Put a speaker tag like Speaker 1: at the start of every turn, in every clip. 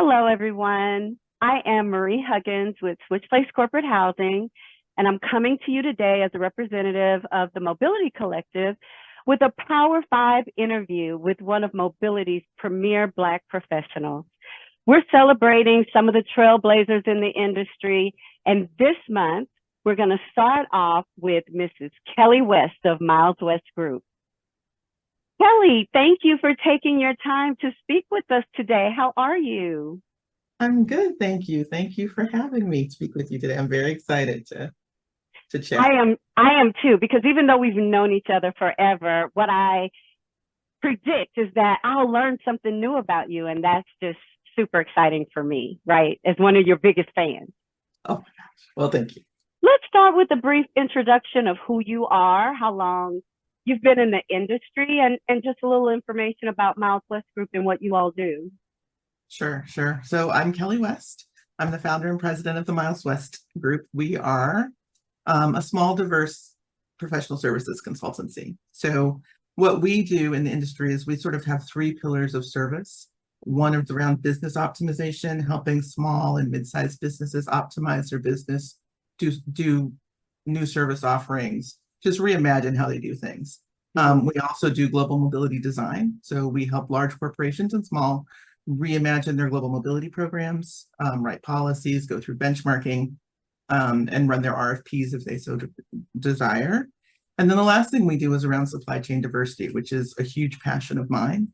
Speaker 1: Hello, everyone. I am Marie Huggins with Switch Place Corporate Housing, and I'm coming to you today as a representative of the Mobility Collective with a Power 5 interview with one of mobility's premier Black professionals. We're celebrating some of the trailblazers in the industry, and this month, we're going to start off with Mrs. Kelly West of Miles West Group. Kelly, thank you for taking your time to speak with us today. How are you?
Speaker 2: I'm good, thank you. Thank you for having me speak with you today. I'm very excited to
Speaker 1: I
Speaker 2: chat.
Speaker 1: am I am too, because even though we've known each other forever, what I predict is that I'll learn something new about you, and that's just super exciting for me, right? As one of your biggest fans.
Speaker 2: Oh my gosh. Well, thank you.
Speaker 1: Let's start with a brief introduction of who you are, how long you've been in the industry, and just a little information about Miles West Group and what you all do.
Speaker 2: Sure. So I'm Kelly West. I'm the founder and president of the Miles West Group. We are a small, diverse professional services consultancy. So what we do in the industry is we sort of have three pillars of service. One is around business optimization, helping small and mid-sized businesses optimize their business, do new service offerings, just reimagine how they do things. We also do global mobility design. So we help large corporations and small reimagine their global mobility programs, write policies, go through benchmarking, and run their RFPs if they so desire. And then the last thing we do is around supply chain diversity, which is a huge passion of mine,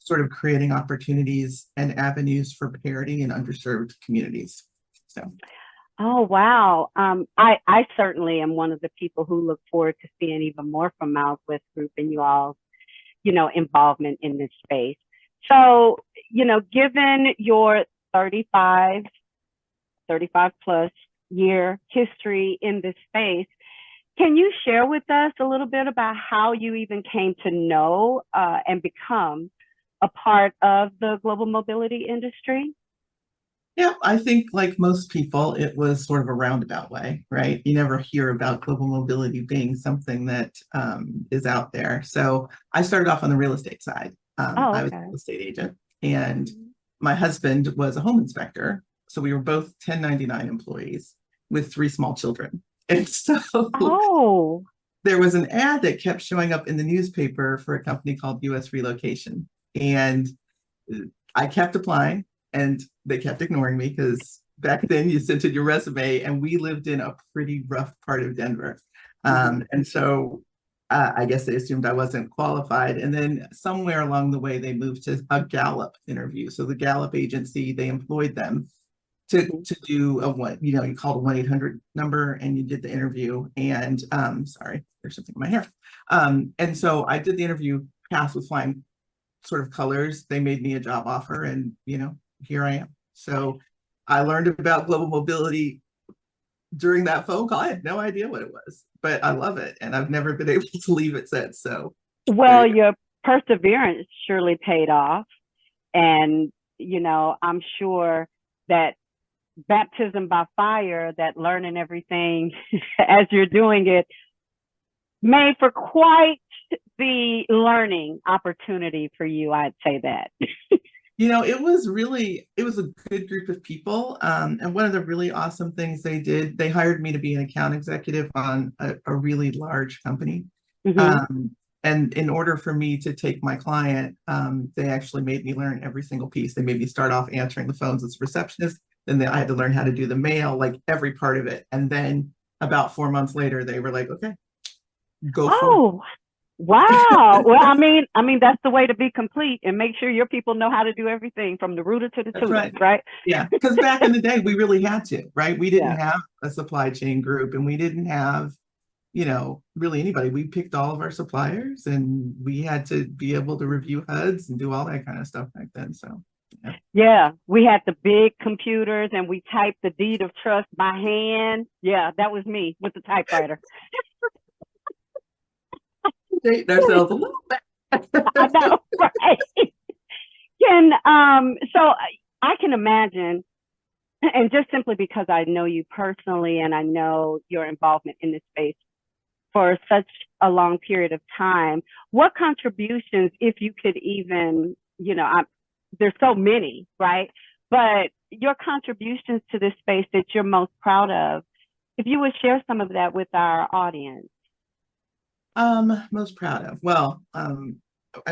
Speaker 2: sort of creating opportunities and avenues for parity in underserved communities. So.
Speaker 1: Oh, wow. I certainly am one of the people who look forward to seeing even more from Miles West Group and you all, involvement in this space. So, given your 35 plus year history in this space, can you share with us a little bit about how you even came to know and become a part of the global mobility industry?
Speaker 2: Yeah, I think like most people, it was sort of a roundabout way, right? You never hear about global mobility being something that is out there. So I started off on the real estate side.
Speaker 1: Oh,
Speaker 2: I was a
Speaker 1: okay.
Speaker 2: real estate agent, and my husband was a home inspector. So we were both 1099 employees with three small children. And so
Speaker 1: Oh,
Speaker 2: there was an ad that kept showing up in the newspaper for a company called US Relocation. And I kept applying and they kept ignoring me because back then you sent in your resume and we lived in a pretty rough part of Denver. And so I guess they assumed I wasn't qualified. And then somewhere along the way, they moved to a Gallup interview. So the Gallup agency, they employed them to do a what, you called a 1-800 number and you did the interview. And sorry, there's something in my hair. And so I did the interview, passed with flying sort of colors. They made me a job offer and, here I am. So I learned about global mobility during that phone call. I had no idea what it was, but I love it. And I've never been able to leave it since. So there
Speaker 1: well,
Speaker 2: you go.
Speaker 1: your perseverance surely paid off. And, I'm sure that baptism by fire, that learning everything as you're doing it, made for quite the learning opportunity for you. I'd say that.
Speaker 2: It was a good group of people. And one of the really awesome things they did, they hired me to be an account executive on a really large company.
Speaker 1: Mm-hmm.
Speaker 2: Um, and in order for me to take my client, they actually made me learn every single piece. They made me start off answering the phones as a receptionist. I had to learn how to do the mail, like every part of it. And then about 4 months later, they were like, okay, go for
Speaker 1: Oh, wow. Well, I mean that's the way to be complete and make sure your people know how to do everything from the rooter to the
Speaker 2: That's
Speaker 1: tutor,
Speaker 2: right.
Speaker 1: right?
Speaker 2: Yeah, because back in the day, we really had to, right? We didn't
Speaker 1: Yeah.
Speaker 2: have a supply chain group and we didn't have, really anybody. We picked all of our suppliers and we had to be able to review HUDs and do all that kind of stuff back then. So, yeah.
Speaker 1: Yeah, we had the big computers and we typed the deed of trust by hand. Yeah, that was me with the typewriter.
Speaker 2: Dating ourselves a little
Speaker 1: I
Speaker 2: bit.
Speaker 1: know, right? Can so I can imagine, and just simply because I know you personally and I know your involvement in this space for such a long period of time, what contributions, if you could even, there's so many, right? but your contributions to this space that you're most proud of, if you would share some of that with our audience.
Speaker 2: Most proud of. Well, I'm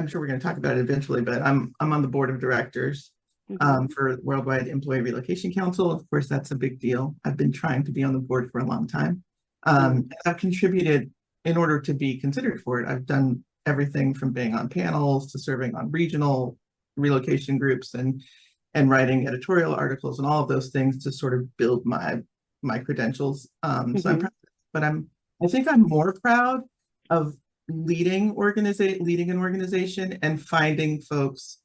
Speaker 2: sure we're going to talk about it eventually, but I'm on the board of directors for Worldwide Employee Relocation Council. Of course, that's a big deal. I've been trying to be on the board for a long time. I've contributed in order to be considered for it. I've done everything from being on panels to serving on regional relocation groups and writing editorial articles and all of those things to sort of build my credentials. So I'm proud, but I think I'm more proud of leading an organization and finding folks,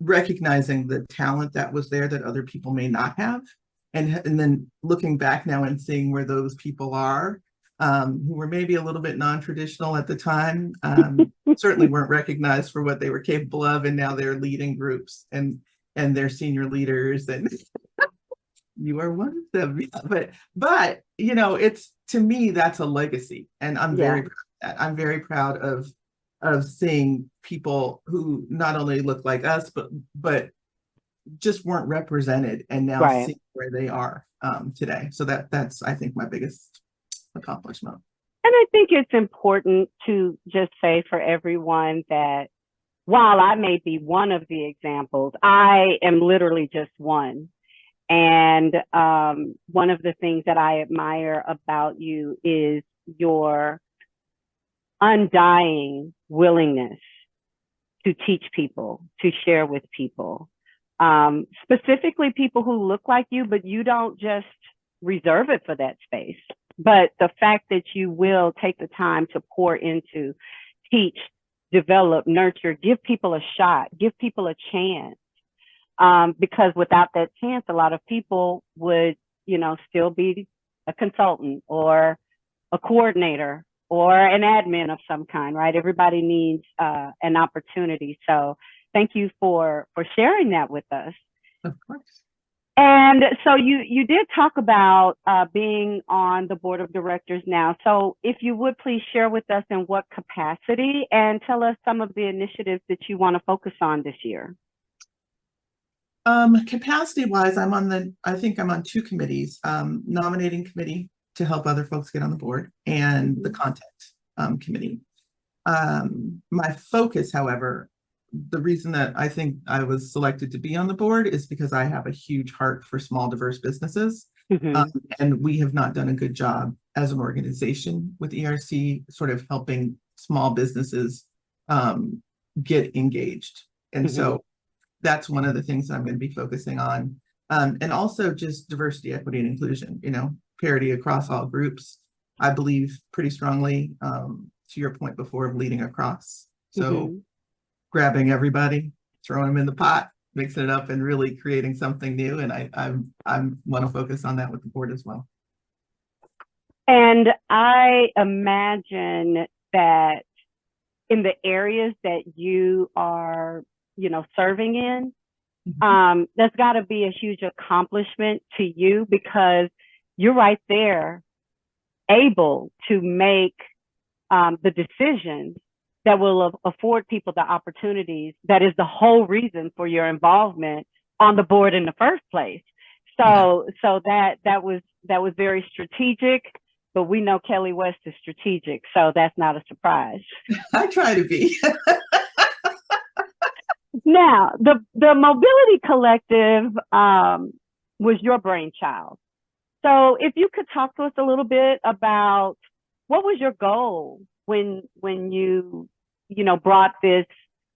Speaker 2: recognizing the talent that was there that other people may not have, and then looking back now and seeing where those people are, who were maybe a little bit non-traditional at the time, certainly weren't recognized for what they were capable of, and now they're leading groups and they're senior leaders, and you are one of them. But it's, to me, that's a legacy, and I'm very proud of that. I'm very proud of seeing people who not only look like us, but just weren't represented, and now seeing where they are today. So that's, I think, my biggest accomplishment.
Speaker 1: And I think it's important to just say for everyone that while I may be one of the examples, I am literally just one. And one of the things that I admire about you is your undying willingness to teach people, to share with people, specifically people who look like you, but you don't just reserve it for that space. But the fact that you will take the time to pour into, teach, develop, nurture, give people a shot, give people a chance. Because without that chance, a lot of people would, still be a consultant or a coordinator or an admin of some kind, right? Everybody needs an opportunity. So thank you for sharing that with us.
Speaker 2: Of course.
Speaker 1: And so you did talk about being on the board of directors now. So if you would please share with us in what capacity, and tell us some of the initiatives that you want to focus on this year.
Speaker 2: Capacity wise, I think I'm on two committees, nominating committee to help other folks get on the board, and the content committee. My focus, however, the reason that I think I was selected to be on the board is because I have a huge heart for small, diverse businesses. And we have not done a good job as an organization with ERC, sort of helping small businesses get engaged. And so that's one of the things that I'm going to be focusing on. And also just diversity, equity, and inclusion, parity across all groups. I believe pretty strongly, to your point before, of leading across. So grabbing everybody, throwing them in the pot, mixing it up, and really creating something new. And I want to focus on that with the board as well.
Speaker 1: And I imagine that in the areas that you are, serving in, that's got to be a huge accomplishment to you, because you're right there able to make the decisions that will afford people the opportunities. That is the whole reason for your involvement on the board in the first place. So that was very strategic, but we know Kelly West is strategic, so that's not a surprise.
Speaker 2: I try to be.
Speaker 1: Now, the Mobility Collective was your brainchild. So if you could talk to us a little bit about what was your goal when you brought this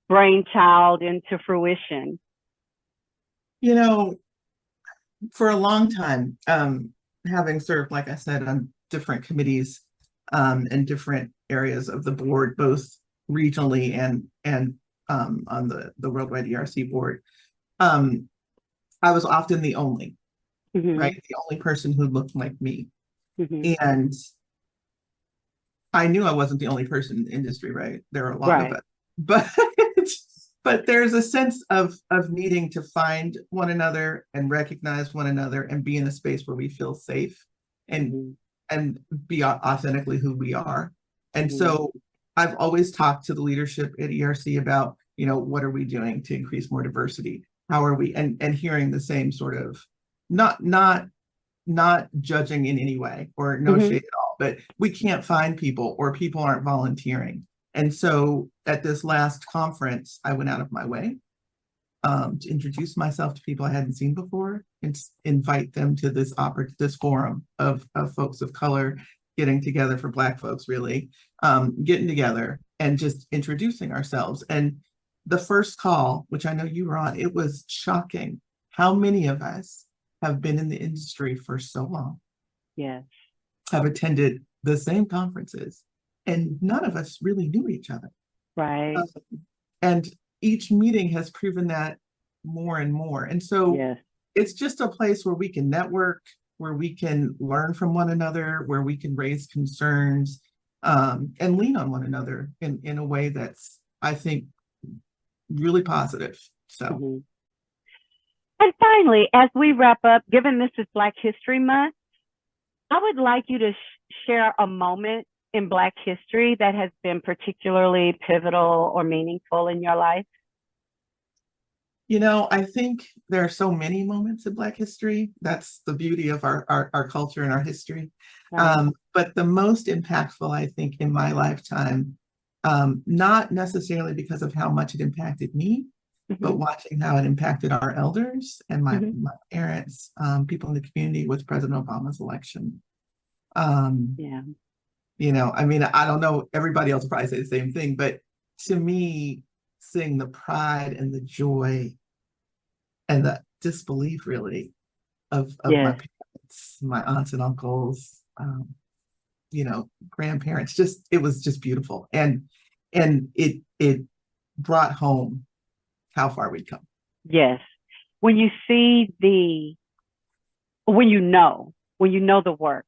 Speaker 1: brainchild into fruition?
Speaker 2: For a long time, having served, like I said, on different committees in different areas of the board, both regionally and on the Worldwide ERC board, I was often the only, right? The only person who looked like me. And I knew I wasn't the only person in the industry, right? There are a lot of us, but there's a sense of needing to find one another and recognize one another and be in a space where we feel safe and be authentically who we are. And so I've always talked to the leadership at ERC about, what are we doing to increase more diversity? how are we, and hearing the same sort of, not judging in any way or no
Speaker 1: Mm-hmm.
Speaker 2: shade at all, but we can't find people or people aren't volunteering. And so at this last conference, I went out of my way to introduce myself to people I hadn't seen before and invite them to this forum of folks of color getting together, for Black folks really, getting together and just introducing ourselves. And the first call, which I know you were on, it was shocking how many of us have been in the industry for so long,
Speaker 1: Yes.
Speaker 2: have attended the same conferences, and none of us really knew each other.
Speaker 1: Right.
Speaker 2: And each meeting has proven that more and more. And so
Speaker 1: Yes.
Speaker 2: it's just a place where we can network, where we can learn from one another, where we can raise concerns, and lean on one another in a way that's, I think, really positive. So.
Speaker 1: Mm-hmm. And finally, as we wrap up, given this is Black History Month, I would like you to share a moment in Black history that has been particularly pivotal or meaningful in your life.
Speaker 2: You know, I think there are so many moments in Black history. That's the beauty of our culture and our history.
Speaker 1: Right.
Speaker 2: But the most impactful, I think, in my lifetime, not necessarily because of how much it impacted me, but
Speaker 1: Mm-hmm.
Speaker 2: watching how it impacted our elders and my
Speaker 1: Mm-hmm.
Speaker 2: parents, people in the community, was President Obama's election. Um,
Speaker 1: Yeah.
Speaker 2: you know, I mean, I don't know, everybody else probably say the same thing, but to me, seeing the pride and the joy and the disbelief really of my
Speaker 1: Yes.
Speaker 2: parents, my aunts and uncles, you know, grandparents, just it was just beautiful. And it brought home how far we'd come.
Speaker 1: Yes. When you see when you know the work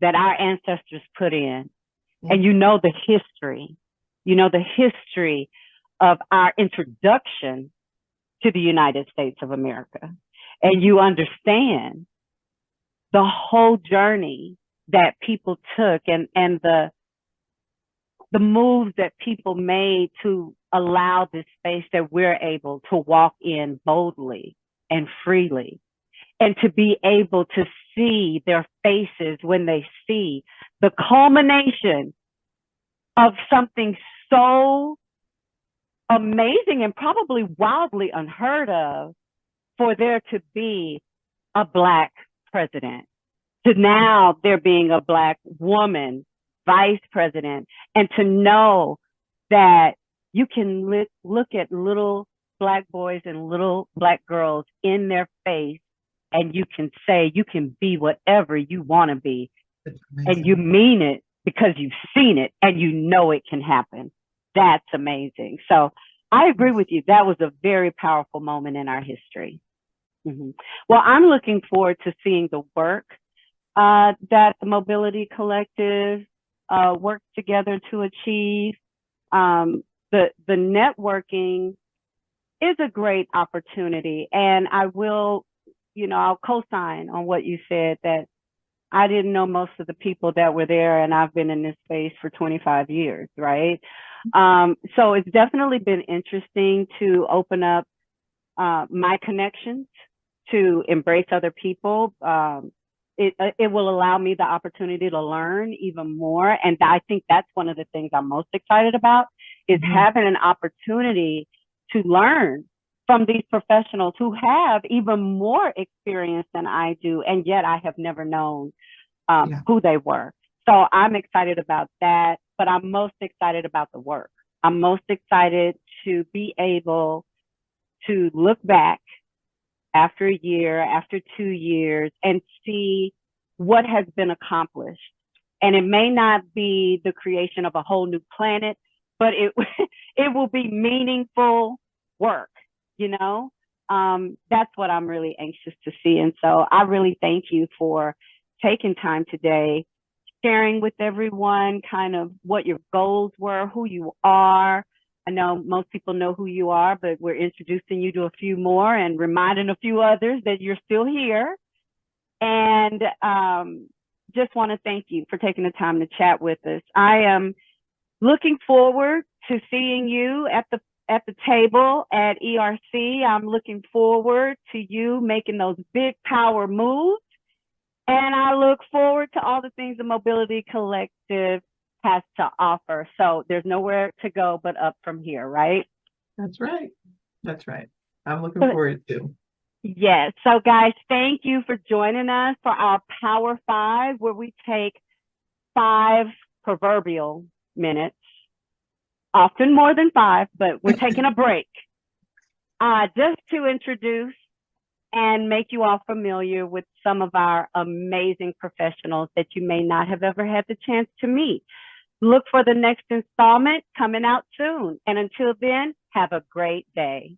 Speaker 1: that our ancestors put in, and
Speaker 2: Mhm.
Speaker 1: you know the history of our introduction to the United States of America, and you understand the whole journey that people took, and the moves that people made to allow this space that we're able to walk in boldly and freely, and to be able to see their faces when they see the culmination of something so amazing and probably wildly unheard of, for there to be a Black president, to now there being a Black woman vice president, and to know that you can look at little Black boys and little Black girls in their face, and you can say you can be whatever you want to be,
Speaker 2: It's
Speaker 1: and you
Speaker 2: amazing.
Speaker 1: mean it because you've seen it and you know it can happen. That's amazing. So I agree with you. That was a very powerful moment in our history. Mm-hmm. Well, I'm looking forward to seeing the work that the Mobility Collective works together to achieve. The networking is a great opportunity, and I will, I'll co-sign on what you said, that I didn't know most of the people that were there, and I've been in this space for 25 years, right? So it's definitely been interesting to open up my connections, to embrace other people. It will allow me the opportunity to learn even more. And I think that's one of the things I'm most excited about, is
Speaker 2: Mhm.
Speaker 1: having an opportunity to learn from these professionals who have even more experience than I do, and yet I have never known
Speaker 2: Yeah.
Speaker 1: who they were. So I'm excited about that, but I'm most excited about the work. I'm most excited to be able to look back after a year, after 2 years, and see what has been accomplished. And it may not be the creation of a whole new planet, but it it will be meaningful work, you know? That's what I'm really anxious to see. And so I really thank you for taking time today, sharing with everyone kind of what your goals were, who you are. I know most people know who you are, but we're introducing you to a few more and reminding a few others that you're still here. And just want to thank you for taking the time to chat with us. I am looking forward to seeing you at the table at ERC. I'm looking forward to you making those big power moves. And I look forward to all the things the Mobility Collective has to offer. So there's nowhere to go but up from here, right?
Speaker 2: That's right. That's right. I'm looking forward to.
Speaker 1: Yes. So guys, thank you for joining us for our Power 5, where we take 5 proverbial minutes, often more than 5, but we're taking a break just to introduce and make you all familiar with some of our amazing professionals that you may not have ever had the chance to meet. Look for the next installment coming out soon. And until then, have a great day.